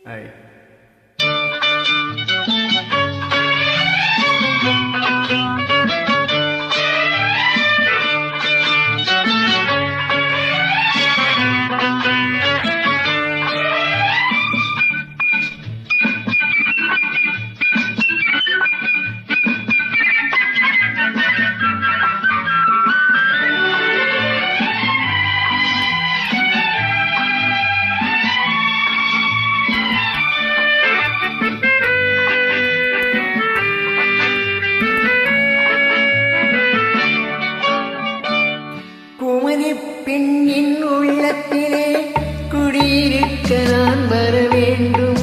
Hey. பெண்ணின் உள்ளத்திலே குடியிருக்க நான் வர வேண்டும்.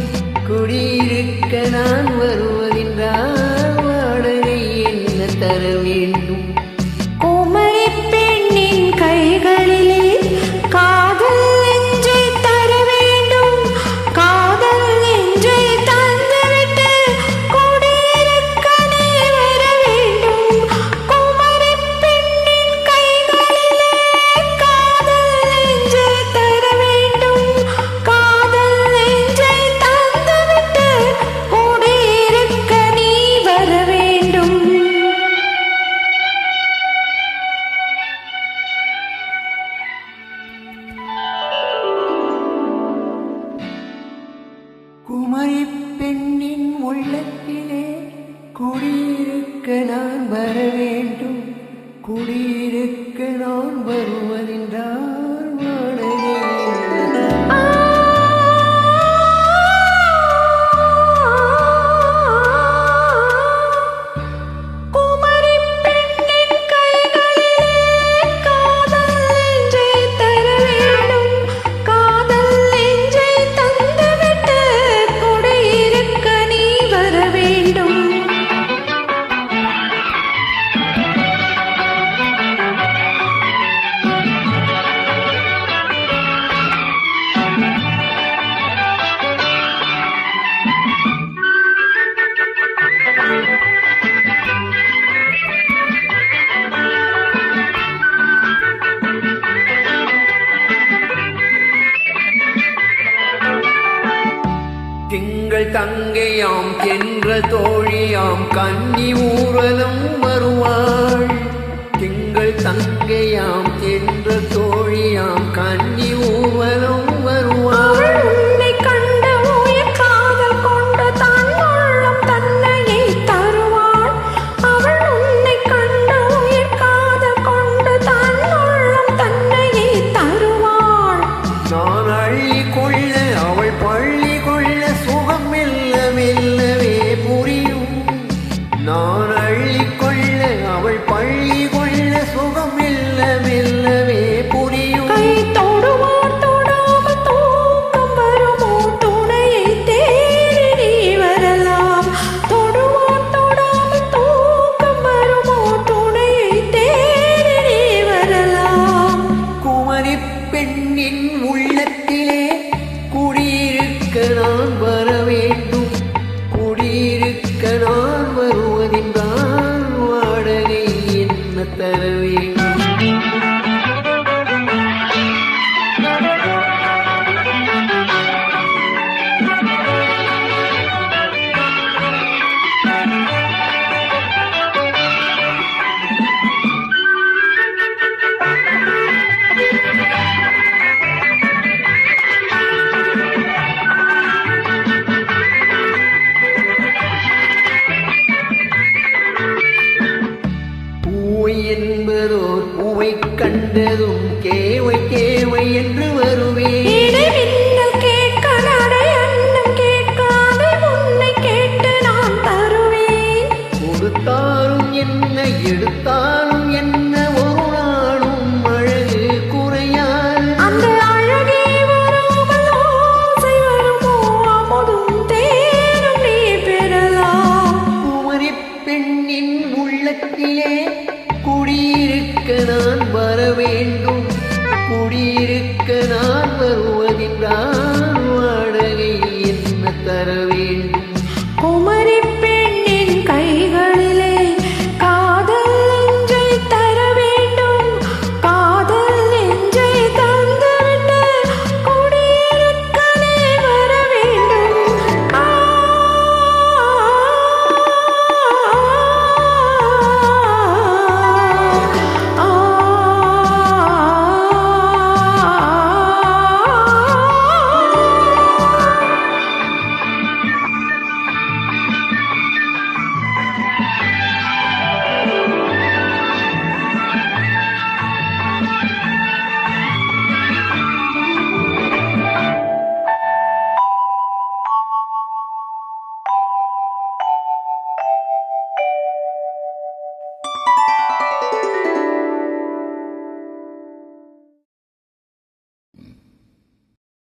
குடியிருக்க நான் வருவதென்றால் வாடகை என்ன தர வேண்டும்? குமரி பெண்ணின் கைகளிலே காதல் நெஞ்சை தர வேண்டும். காதல் நெஞ்சை தந்துவிட்டு குடியிருக்க நீ வர வேண்டும். குமரி பெண்ணின் கைகளிலே காதல் நெஞ்சை தர வேண்டும். காதல் நெஞ்சை தந்துவிட்டு குடியிருக்க நீ வர வேண்டும். குமரி பெண்ணின் உள்ளத்திலே குடியிருக்க நான் வர வேண்டும். குடியிருக்க நான் வருவதென்றால் வாடகை என்ன? குமரி பெண்ணின் கைகளிலே காதல் நெஞ்சை தர வேண்டும். காதல் நெஞ்சை தந்துவிட்டு குடியிருக்க நீ வர வேண்டும். திங்கள் தங்கையாம் என்ற தோழியாம் கன்னி ஊர்வலம் வருவாள். திங்கள் தங்கையாம் என்ற தோழியாம் கன்னி ஊர்வலம் வருவாள். உன்னை கண்ட உயிர் காதல் கொண்டு தன் உள்ளம் தன்னையே தருவாள். அவள் உன்னை கண்ட உயிர் காதல் கொண்டு தன் உள்ளம் தன்னையே தருவாள். நான் அள்ளி கொள்ள அவள் பள்ளி கொள்ள சுகம் மெல்ல மெல்லவே புரியும். நான் அள்ளி கொள்ள அவள் பள்ளி கொள்ள சுகம் மெல்ல மெல்லவே புரியும். கை தொடுவார் தொடாமல் தூக்கம் வருமோ? துணையை தேடி நீ வரலாம். தொடுவார் தொடாமல் தூக்கம் வருமோ? துணையை தேடி நீ வரலாம். குமரி பெண்ணின் உள்ளத்திலே குடியிருக்க நான் வர வேண்டும். குடியிருக்க நான் வருவதென்றால் வாடகை என்ன தர வேண்டும்?